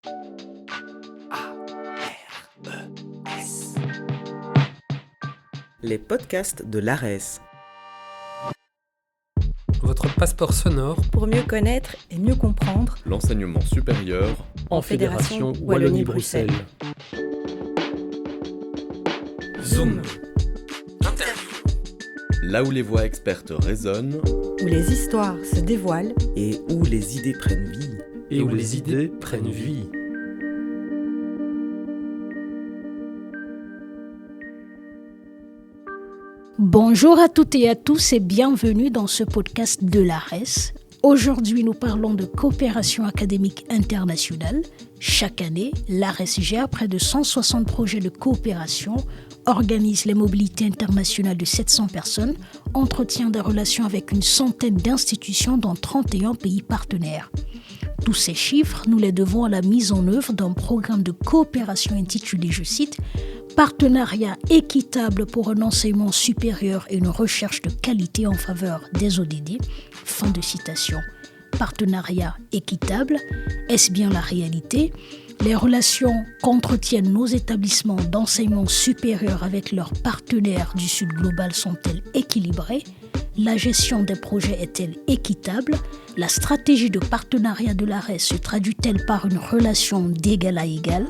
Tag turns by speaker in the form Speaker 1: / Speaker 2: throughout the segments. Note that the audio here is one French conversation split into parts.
Speaker 1: A-R-E-S.
Speaker 2: Les podcasts de l'ARES.
Speaker 3: Votre passeport sonore
Speaker 4: pour mieux connaître et mieux comprendre
Speaker 5: l'enseignement supérieur
Speaker 3: en Fédération Wallonie-Bruxelles.
Speaker 1: Zoom. Interview.
Speaker 5: Là où les voix expertes résonnent,
Speaker 4: où les histoires se dévoilent
Speaker 2: Et où les idées prennent vie.
Speaker 3: Et où les idées prennent vie.
Speaker 6: Bonjour à toutes et à tous et bienvenue dans ce podcast de l'ARES. Aujourd'hui, nous parlons de coopération académique internationale. Chaque année, l'ARES gère près de 160 projets de coopération, organise les mobilités internationales de 700 personnes, entretient des relations avec une centaine d'institutions dans 31 pays partenaires. Tous ces chiffres, nous les devons à la mise en œuvre d'un programme de coopération intitulé, je cite, « Partenariat équitable pour un enseignement supérieur et une recherche de qualité en faveur des ODD ». Fin de citation. Partenariat équitable, est-ce bien la réalité ? Les relations qu'entretiennent nos établissements d'enseignement supérieur avec leurs partenaires du Sud global sont-elles équilibrées ? La gestion des projets est-elle équitable ? La stratégie de partenariat de l'ARES se traduit-elle par une relation d'égal à égal ?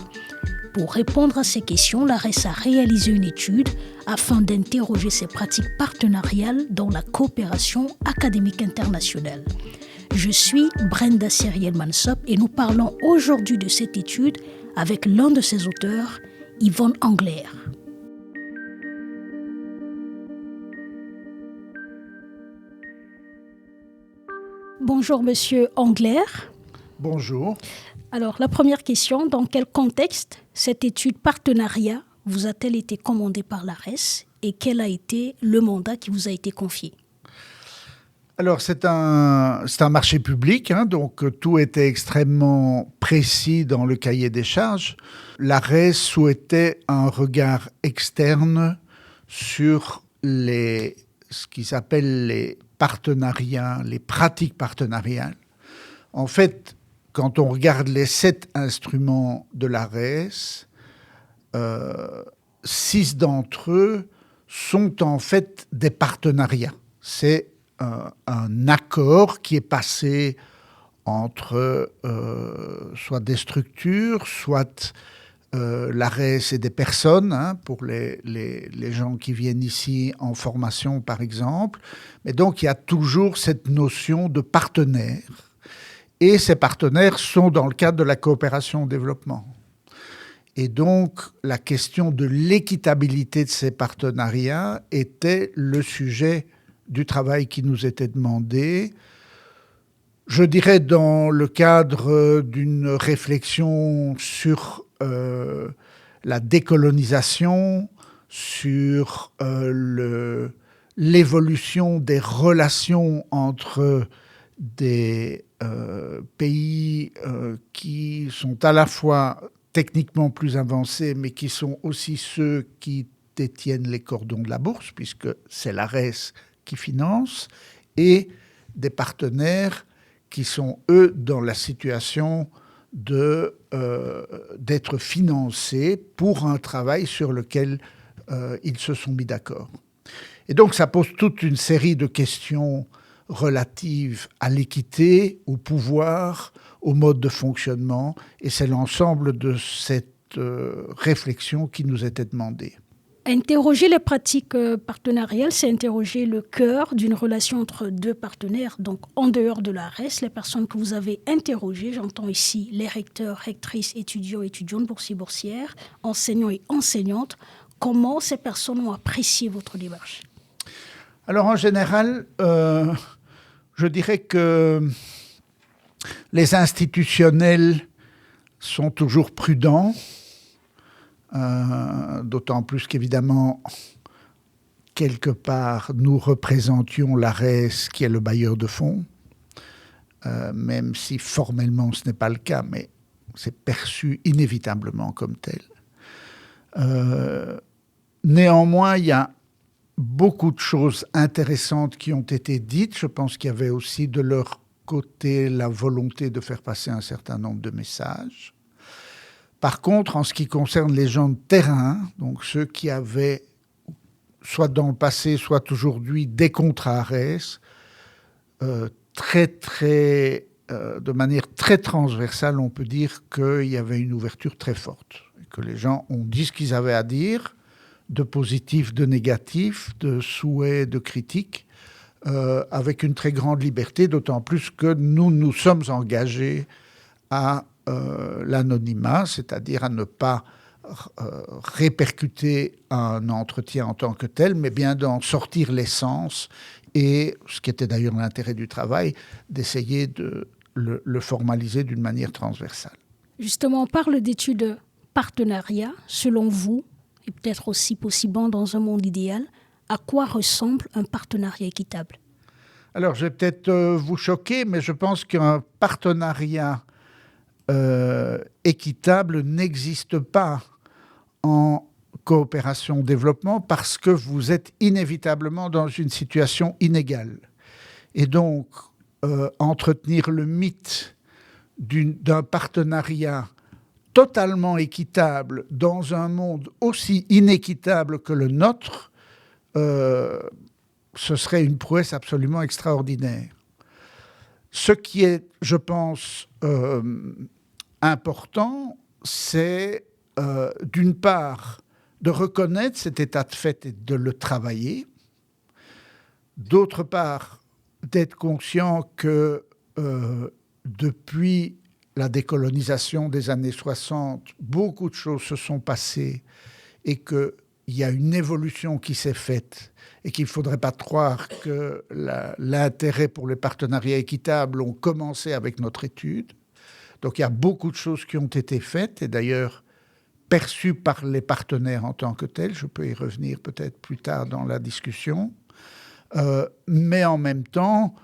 Speaker 6: Pour répondre à ces questions, l'ARES a réalisé une étude afin d'interroger ces pratiques partenariales dans la coopération académique internationale. Je suis Brenda Cyriel-Mansop et nous parlons aujourd'hui de cette étude avec l'un de ses auteurs, Yvonne Angler. Bonjour Monsieur Angler.
Speaker 7: Bonjour.
Speaker 6: Alors la première question, dans quel contexte cette étude partenariat vous a-t-elle été commandée par l'ARES et quel a été le mandat qui vous a été confié ?
Speaker 7: Alors, c'est un marché public, donc tout était extrêmement précis dans le cahier des charges. L'ARES souhaitait un regard externe sur ce qui s'appelle les partenariats, les pratiques partenariales. En fait, quand on regarde les 7 instruments de l'ARES, 6 d'entre eux sont en fait des partenariats. C'est un accord qui est passé entre soit des structures, soit l'ARES et des personnes, pour les gens qui viennent ici en formation par exemple. Mais donc il y a toujours cette notion de partenaire. Et ces partenaires sont dans le cadre de la coopération au développement. Et donc, la question de l'équitabilité de ces partenariats était le sujet du travail qui nous était demandé. Je dirais dans le cadre d'une réflexion sur la décolonisation, sur l'évolution des relations entre des pays qui sont à la fois techniquement plus avancés, mais qui sont aussi ceux qui détiennent les cordons de la bourse, puisque c'est l'ARES qui finance, et des partenaires qui sont, eux, dans la situation d'être financés pour un travail sur lequel ils se sont mis d'accord. Et donc, ça pose toute une série de questions relatives à l'équité, au pouvoir, au mode de fonctionnement, et c'est l'ensemble de cette réflexion qui nous était demandée.
Speaker 6: Interroger les pratiques partenariales, c'est interroger le cœur d'une relation entre deux partenaires. Donc, en dehors de l'ARES, les personnes que vous avez interrogées, j'entends ici les recteurs, rectrices, étudiants, étudiantes, boursiers, boursières, enseignants et enseignantes. Comment ces personnes ont apprécié votre démarche ?
Speaker 7: Alors, en général, je dirais que les institutionnels sont toujours prudents, d'autant plus qu'évidemment, quelque part, nous représentions l'ARES qui est le bailleur de fonds, même si formellement ce n'est pas le cas, mais c'est perçu inévitablement comme tel. Néanmoins, il y a beaucoup de choses intéressantes qui ont été dites. Je pense qu'il y avait aussi de leur côté la volonté de faire passer un certain nombre de messages. Par contre, en ce qui concerne les gens de terrain, donc ceux qui avaient, soit dans le passé, soit aujourd'hui, des contrats ARES, de manière très transversale, on peut dire qu'il y avait une ouverture très forte. Et que les gens ont dit ce qu'ils avaient à dire, de positif, de négatif, de souhait, de critique, avec une très grande liberté, d'autant plus que nous sommes engagés à l'anonymat, c'est-à-dire à ne pas répercuter un entretien en tant que tel, mais bien d'en sortir l'essence et, ce qui était d'ailleurs l'intérêt du travail, d'essayer de le formaliser d'une manière transversale.
Speaker 6: Justement, on parle d'études partenariat. Selon vous, et peut-être aussi possiblement dans un monde idéal, à quoi ressemble un partenariat équitable ?
Speaker 7: Alors, je vais peut-être vous choquer, mais je pense qu'un partenariat équitable n'existe pas en coopération-développement parce que vous êtes inévitablement dans une situation inégale. Et donc, entretenir le mythe d'un partenariat totalement équitable dans un monde aussi inéquitable que le nôtre, ce serait une prouesse absolument extraordinaire. Ce qui est, je pense, important, c'est d'une part de reconnaître cet état de fait et de le travailler, d'autre part d'être conscient que depuis la décolonisation des années 60, beaucoup de choses se sont passées et qu'il y a une évolution qui s'est faite et qu'il ne faudrait pas croire que l'intérêt pour les partenariats équitables ont commencé avec notre étude. Donc il y a beaucoup de choses qui ont été faites et d'ailleurs perçues par les partenaires en tant que tels. Je peux y revenir peut-être plus tard dans la discussion. Mais en même temps,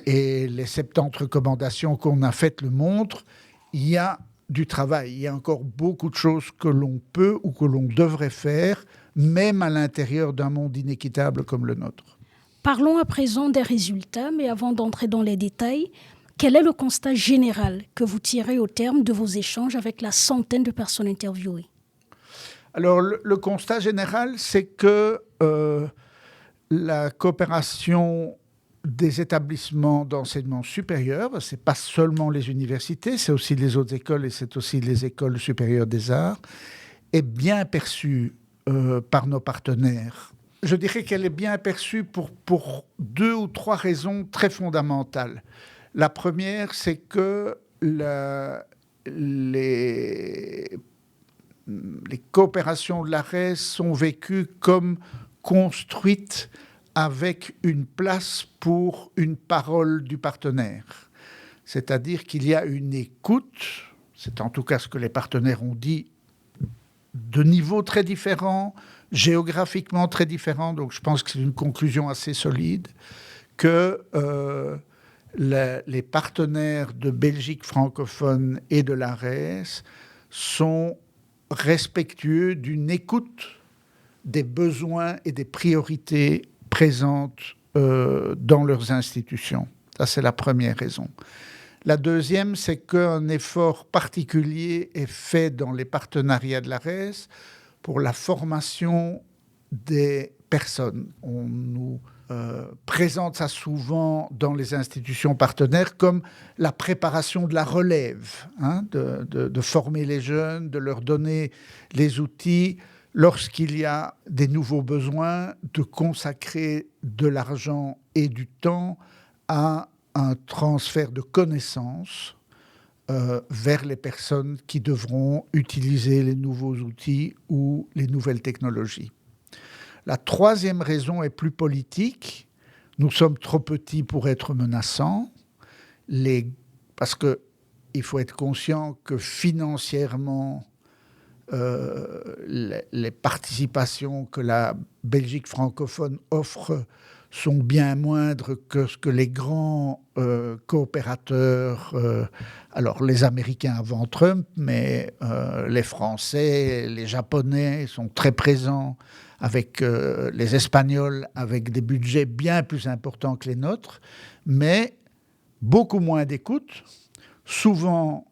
Speaker 7: et les 70 recommandations qu'on a faites le montrent, il y a du travail. Il y a encore beaucoup de choses que l'on peut ou que l'on devrait faire, même à l'intérieur d'un monde inéquitable comme le nôtre.
Speaker 6: Parlons à présent des résultats, mais avant d'entrer dans les détails, quel est le constat général que vous tirez au terme de vos échanges avec la centaine de personnes interviewées ? Alors,
Speaker 7: le constat général, c'est que la coopération des établissements d'enseignement supérieur, ce n'est pas seulement les universités, c'est aussi les autres écoles et c'est aussi les écoles supérieures des arts, est bien perçue par nos partenaires. Je dirais qu'elle est bien perçue pour 2 ou 3 raisons très fondamentales. La première, c'est que les coopérations de l'ARES sont vécues comme construites avec une place pour une parole du partenaire. C'est-à-dire qu'il y a une écoute, c'est en tout cas ce que les partenaires ont dit, de niveaux très différents, géographiquement très différents, donc je pense que c'est une conclusion assez solide, que les partenaires de Belgique francophone et de l'ARES sont respectueux d'une écoute des besoins et des priorités présentes dans leurs institutions. Ça, c'est la première raison. La deuxième, c'est qu'un effort particulier est fait dans les partenariats de l'ARES pour la formation des personnes. On nous présente ça souvent dans les institutions partenaires comme la préparation de la relève, de former les jeunes, de leur donner les outils lorsqu'il y a des nouveaux besoins, de consacrer de l'argent et du temps à un transfert de connaissances vers les personnes qui devront utiliser les nouveaux outils ou les nouvelles technologies. La troisième raison est plus politique. Nous sommes trop petits pour être menaçants, parce qu'il faut être conscient que financièrement, les participations que la Belgique francophone offre sont bien moindres que ce que les grands coopérateurs, alors les Américains avant Trump, mais les Français, les Japonais sont très présents avec les Espagnols, avec des budgets bien plus importants que les nôtres, mais beaucoup moins d'écoute, souvent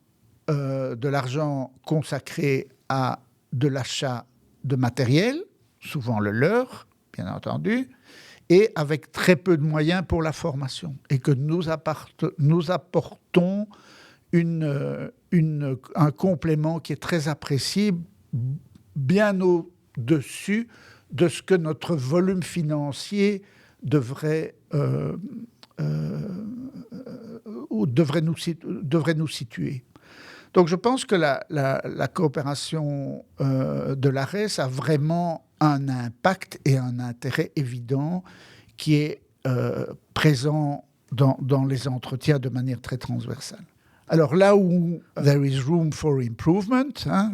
Speaker 7: de l'argent consacré à de l'achat de matériel, souvent le leur, bien entendu, et avec très peu de moyens pour la formation. Et que nous apportons un complément qui est très apprécié, bien au-dessus de ce que notre volume financier devrait nous situer. Donc je pense que la coopération de l'ARES a vraiment un impact et un intérêt évident qui est présent dans les entretiens de manière très transversale. Alors là où there is room for improvement,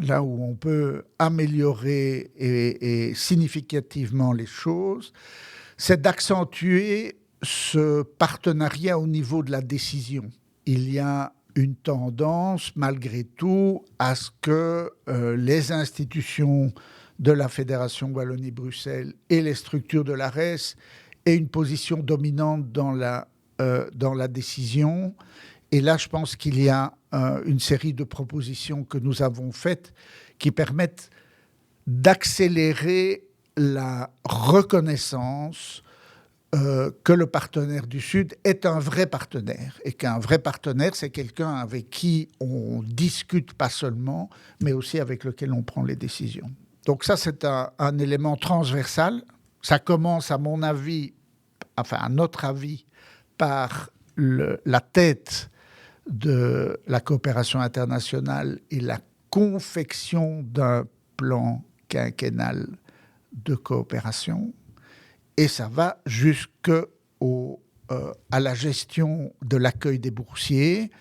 Speaker 7: là où on peut améliorer et significativement les choses, c'est d'accentuer ce partenariat au niveau de la décision. Il y a une tendance, malgré tout, à ce que les institutions de la Fédération Wallonie-Bruxelles et les structures de l'ARES aient une position dominante dans la décision. Et là, je pense qu'il y a une série de propositions que nous avons faites qui permettent d'accélérer la reconnaissance que le partenaire du Sud est un vrai partenaire. Et qu'un vrai partenaire, c'est quelqu'un avec qui on discute pas seulement, mais aussi avec lequel on prend les décisions. Donc ça, c'est un élément transversal. Ça commence, à mon avis, enfin à notre avis, par la tête de la coopération internationale et la confection d'un plan quinquennal de coopération. Et ça va jusqu'à la gestion de l'accueil des boursiers,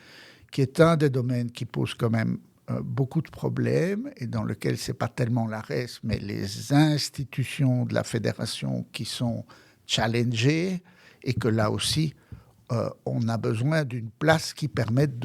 Speaker 7: qui est un des domaines qui pose quand même beaucoup de problèmes et dans lequel ce n'est pas tellement l'ARES, mais les institutions de la fédération qui sont challengées et que là aussi, on a besoin d'une place qui permette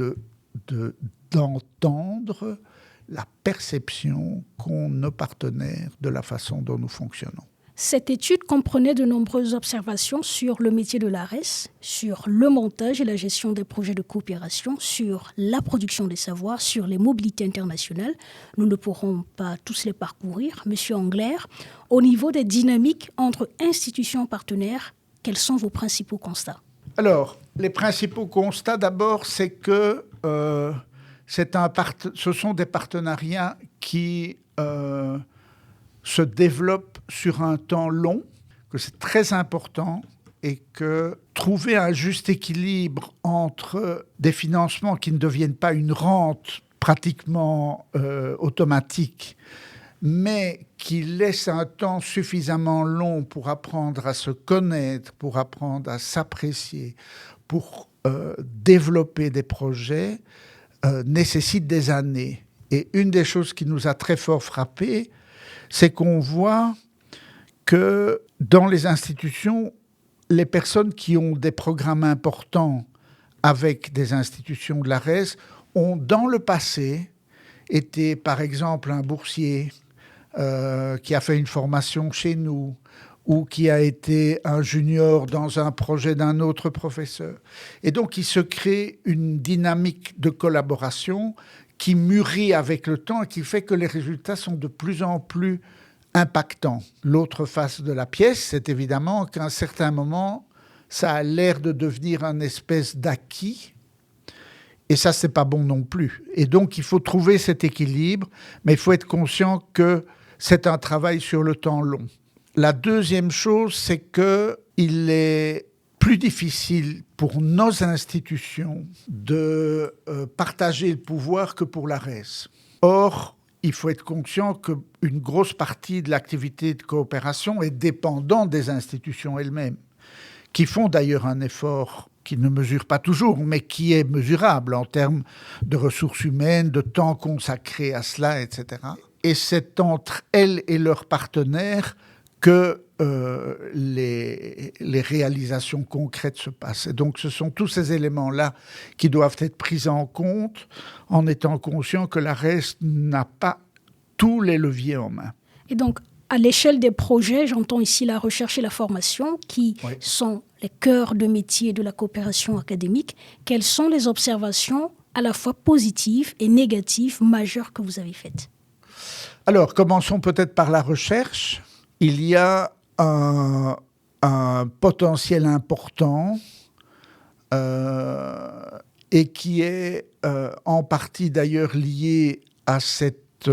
Speaker 7: d'entendre la perception qu'ont nos partenaires de la façon dont nous fonctionnons.
Speaker 6: Cette étude comprenait de nombreuses observations sur le métier de l'ARES, sur le montage et la gestion des projets de coopération, sur la production des savoirs, sur les mobilités internationales. Nous ne pourrons pas tous les parcourir. Monsieur Englert, au niveau des dynamiques entre institutions partenaires, quels sont vos principaux constats ?
Speaker 7: Alors, les principaux constats, d'abord, c'est que ce sont des partenariats qui se développent sur un temps long, que c'est très important et que trouver un juste équilibre entre des financements qui ne deviennent pas une rente pratiquement automatique, mais qui laissent un temps suffisamment long pour apprendre à se connaître, pour apprendre à s'apprécier, pour développer des projets, nécessite des années. Et une des choses qui nous a très fort frappé, c'est qu'on voit que dans les institutions, les personnes qui ont des programmes importants avec des institutions de l'ARES ont, dans le passé, été, par exemple, un boursier qui a fait une formation chez nous ou qui a été un junior dans un projet d'un autre professeur. Et donc, il se crée une dynamique de collaboration qui mûrit avec le temps et qui fait que les résultats sont de plus en plus impactants. L'autre face de la pièce, c'est évidemment qu'à un certain moment, ça a l'air de devenir une espèce d'acquis. Et ça, c'est pas bon non plus. Et donc, il faut trouver cet équilibre, mais il faut être conscient que c'est un travail sur le temps long. La deuxième chose, c'est qu'il est plus difficile pour nos institutions de partager le pouvoir que pour l'ARES. Or, il faut être conscient qu'une grosse partie de l'activité de coopération est dépendante des institutions elles-mêmes, qui font d'ailleurs un effort qui ne mesure pas toujours, mais qui est mesurable en termes de ressources humaines, de temps consacré à cela, etc. Et c'est entre elles et leurs partenaires que les réalisations concrètes se passent. Et donc, ce sont tous ces éléments-là qui doivent être pris en compte en étant conscient que l'ARES n'a pas tous les leviers en main.
Speaker 6: Et donc, à l'échelle des projets, j'entends ici la recherche et la formation qui sont les cœurs de métier de la coopération académique. Quelles sont les observations à la fois positives et négatives majeures que vous avez faites?
Speaker 7: Alors, commençons peut-être par la recherche. Il y a un potentiel important et qui est en partie d'ailleurs lié à cette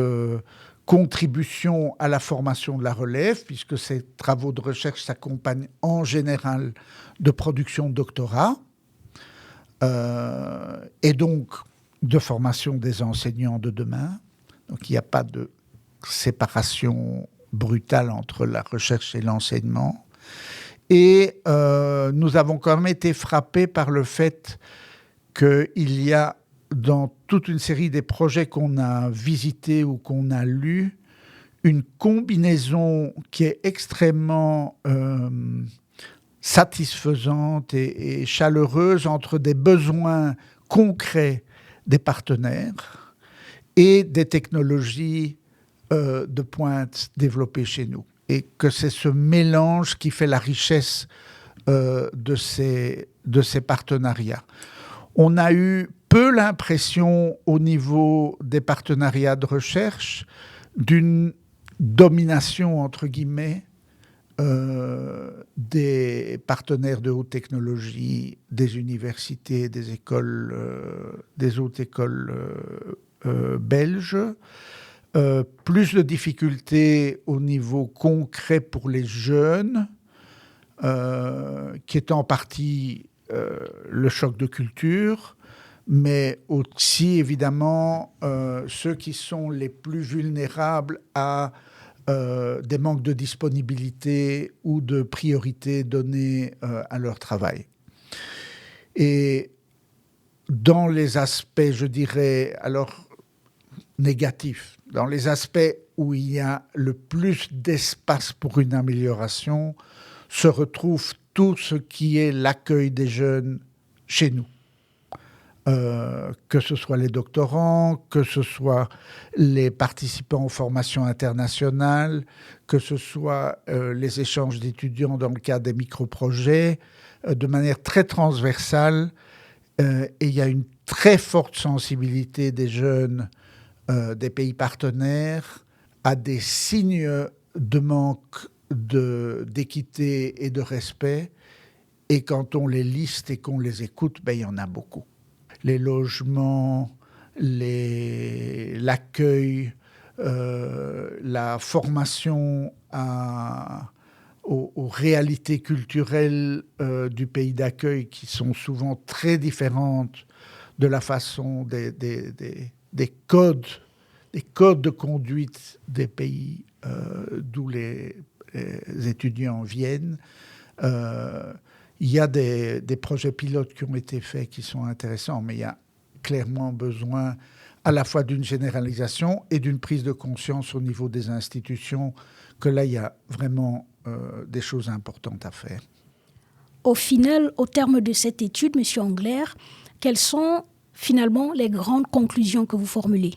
Speaker 7: contribution à la formation de la relève, puisque ces travaux de recherche s'accompagnent en général de production de doctorat et donc de formation des enseignants de demain. Donc il n'y a pas de séparation brutale entre la recherche et l'enseignement. Et nous avons quand même été frappés par le fait qu'il y a dans toute une série des projets qu'on a visités ou qu'on a lus, une combinaison qui est extrêmement satisfaisante et chaleureuse entre des besoins concrets des partenaires et des technologies de pointe développées chez nous. Et que c'est ce mélange qui fait la richesse de ces partenariats. On a eu peu l'impression, au niveau des partenariats de recherche, d'une domination, entre guillemets, des partenaires de haute technologie, des universités, des écoles, des hautes écoles belges. Plus de difficultés au niveau concret pour les jeunes, qui est en partie le choc de culture, mais aussi évidemment ceux qui sont les plus vulnérables à des manques de disponibilité ou de priorité donnée à leur travail. Et dans les aspects, je dirais, alors négatifs, dans les aspects où il y a le plus d'espace pour une amélioration, se retrouve tout ce qui est l'accueil des jeunes chez nous. Que ce soit les doctorants, que ce soit les participants aux formations internationales, que ce soit les échanges d'étudiants dans le cadre des micro-projets, de manière très transversale. Et il y a une très forte sensibilité des jeunes des pays partenaires à des signes de manque d'équité et de respect. Et quand on les liste et qu'on les écoute, il y en a beaucoup. Les logements, l'accueil, la formation aux réalités culturelles du pays d'accueil qui sont souvent très différentes de la façon des codes de conduite des pays d'où les étudiants viennent. Il y a des projets pilotes qui ont été faits qui sont intéressants, mais il y a clairement besoin à la fois d'une généralisation et d'une prise de conscience au niveau des institutions que là, il y a vraiment des choses importantes à faire.
Speaker 6: Au final, au terme de cette étude, M. Engler, quelles sont finalement les grandes conclusions que vous formulez?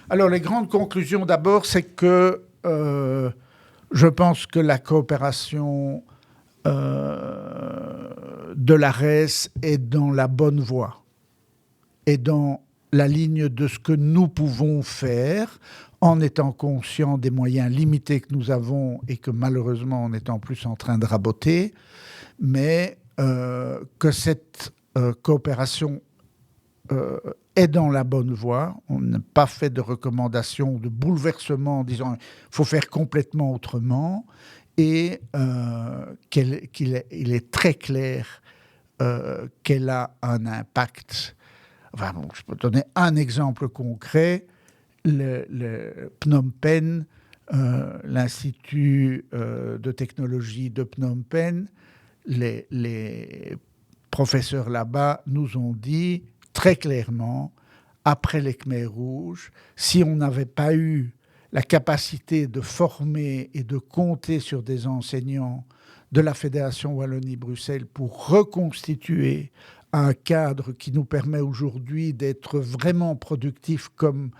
Speaker 7: Alors, les grandes conclusions, d'abord, c'est que je pense que la coopération de l'ARES est dans la bonne voie, est dans la ligne de ce que nous pouvons faire en étant conscients des moyens limités que nous avons et que malheureusement on est en plus en train de raboter, mais que cette coopération est dans la bonne voie. On n'a pas fait de recommandations, de bouleversement en disant il faut faire complètement autrement. Et qu'il est très clair qu'elle a un impact. Enfin, bon, je peux donner un exemple concret. Le Phnom Penh, l'Institut de technologie de Phnom Penh, les professeurs là-bas nous ont dit très clairement, après les Khmers rouges, si on n'avait pas eu la capacité de former et de compter sur des enseignants de la Fédération Wallonie-Bruxelles pour reconstituer un cadre qui nous permet aujourd'hui d'être vraiment productifs comme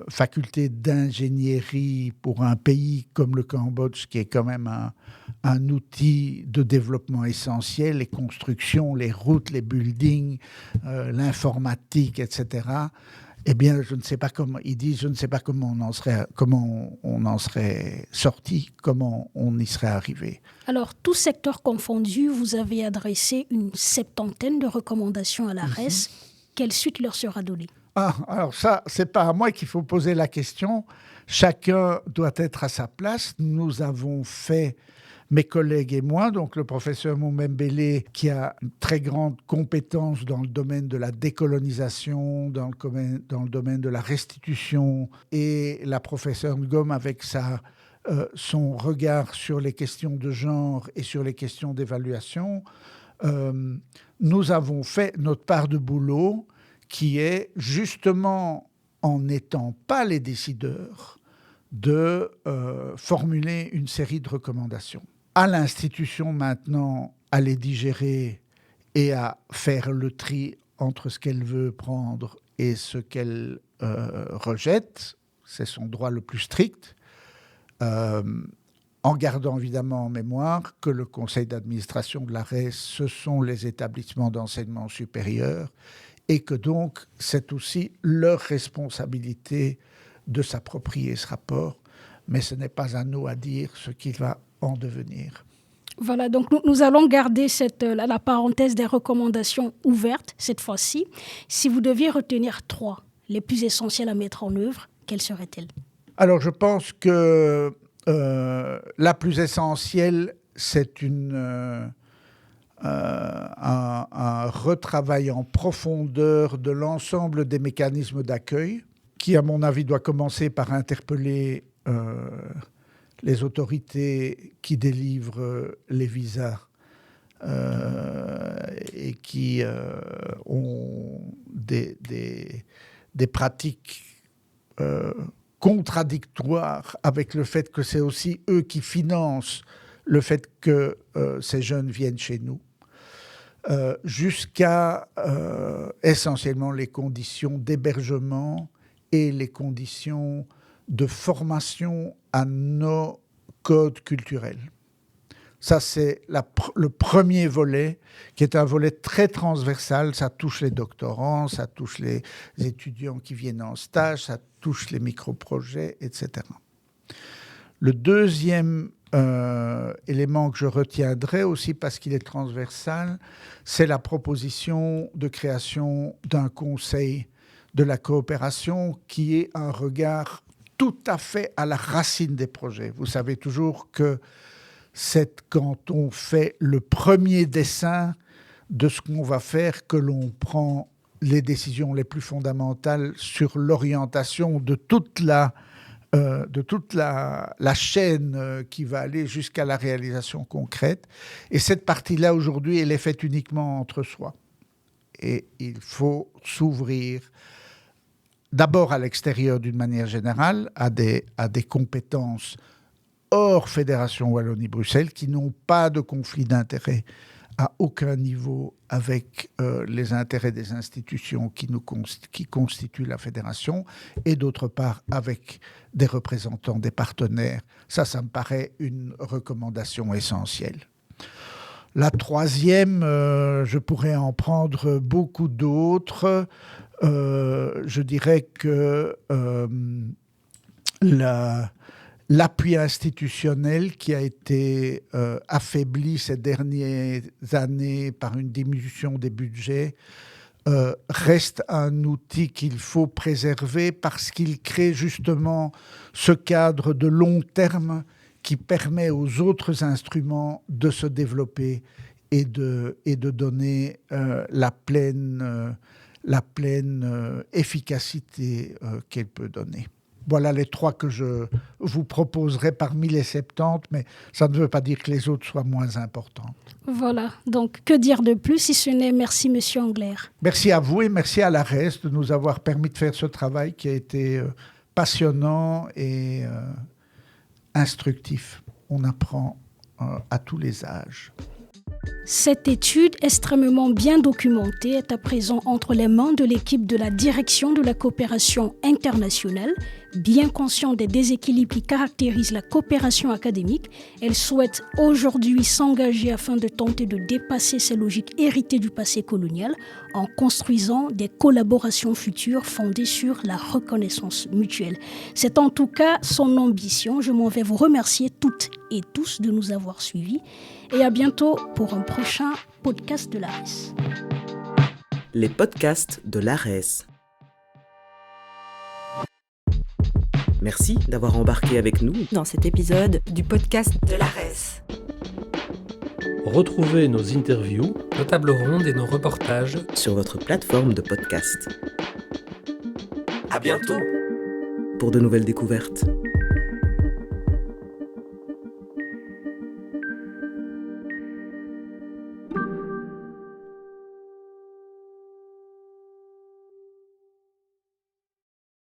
Speaker 7: faculté d'ingénierie pour un pays comme le Cambodge, qui est quand même un outil de développement essentiel, les constructions, les routes, les buildings, l'informatique, etc. Eh bien, je ne sais pas comment, ils disent, je ne sais pas comment on en serait sorti, comment on y serait arrivé.
Speaker 6: Alors, tous secteurs confondus, vous avez adressé une 70aine de recommandations à l'ARES. Quelle suite leur sera donnée ?
Speaker 7: Alors ça, c'est pas à moi qu'il faut poser la question. Chacun doit être à sa place. Nous avons fait, mes collègues et moi, donc le professeur Moumembele, qui a une très grande compétence dans le domaine de la décolonisation, dans le domaine de la restitution, et la professeure Ngom avec son regard sur les questions de genre et sur les questions d'évaluation. Nous avons fait notre part de boulot, qui est justement, en n'étant pas les décideurs, de formuler une série de recommandations. À l'institution maintenant à les digérer et à faire le tri entre ce qu'elle veut prendre et ce qu'elle rejette. C'est son droit le plus strict, en gardant évidemment en mémoire que le conseil d'administration de l'ARES, ce sont les établissements d'enseignement supérieur et que donc c'est aussi leur responsabilité de s'approprier ce rapport, mais ce n'est pas à nous à dire ce qu'il va en devenir.
Speaker 6: Voilà, donc nous allons garder la parenthèse des recommandations ouvertes cette fois-ci. Si vous deviez retenir 3, les plus essentielles à mettre en œuvre, quelles seraient-elles ? Alors,
Speaker 7: je pense que la plus essentielle, c'est un retravail en profondeur de l'ensemble des mécanismes d'accueil, qui, à mon avis, doit commencer par interpeller les autorités qui délivrent les visas et qui ont des pratiques contradictoires avec le fait que c'est aussi eux qui financent le fait que ces jeunes viennent chez nous, jusqu'à essentiellement les conditions d'hébergement et les conditions de formation à nos codes culturels. Ça, c'est le premier volet, qui est un volet très transversal. Ça touche les doctorants, ça touche les étudiants qui viennent en stage, ça touche les micro-projets, etc. Le deuxième élément que je retiendrai aussi, parce qu'il est transversal, c'est la proposition de création d'un conseil de la coopération qui est un regard tout à fait à la racine des projets. Vous savez toujours que c'est quand on fait le premier dessin de ce qu'on va faire que l'on prend les décisions les plus fondamentales sur l'orientation de toute la chaîne qui va aller jusqu'à la réalisation concrète. Et cette partie-là, aujourd'hui, elle est faite uniquement entre soi. Et il faut s'ouvrir d'abord à l'extérieur d'une manière générale, à des compétences hors Fédération Wallonie-Bruxelles qui n'ont pas de conflit d'intérêts à aucun niveau avec les intérêts des institutions qui constituent la fédération, et d'autre part avec des représentants des partenaires. Ça me paraît une recommandation essentielle. La troisième, je pourrais en prendre beaucoup d'autres. Je dirais que l'appui institutionnel qui a été affaibli ces dernières années par une diminution des budgets reste un outil qu'il faut préserver parce qu'il crée justement ce cadre de long terme qui permet aux autres instruments de se développer et de donner la pleine efficacité qu'elle peut donner. Voilà les 3 que je vous proposerai parmi les 70, mais ça ne veut pas dire que les autres soient moins importants.
Speaker 6: Voilà, donc que dire de plus si ce n'est merci Monsieur Engler.
Speaker 7: Merci à vous et merci à l'ARES de nous avoir permis de faire ce travail qui a été passionnant et instructif. On apprend à tous les âges.
Speaker 6: Cette étude extrêmement bien documentée est à présent entre les mains de l'équipe de la Direction de la coopération internationale. Bien conscient des déséquilibres qui caractérisent la coopération académique, elle souhaite aujourd'hui s'engager afin de tenter de dépasser ces logiques héritées du passé colonial en construisant des collaborations futures fondées sur la reconnaissance mutuelle. C'est en tout cas son ambition. Je m'en vais vous remercier toutes et tous de nous avoir suivis et à bientôt pour un prochain podcast de l'ARES.
Speaker 2: Les podcasts de l'ARES. Merci d'avoir embarqué avec nous
Speaker 4: dans cet épisode du podcast de l'ARES.
Speaker 3: Retrouvez nos interviews, nos tables rondes et nos reportages
Speaker 2: sur votre plateforme de podcast.
Speaker 1: À bientôt.
Speaker 2: Pour de nouvelles découvertes.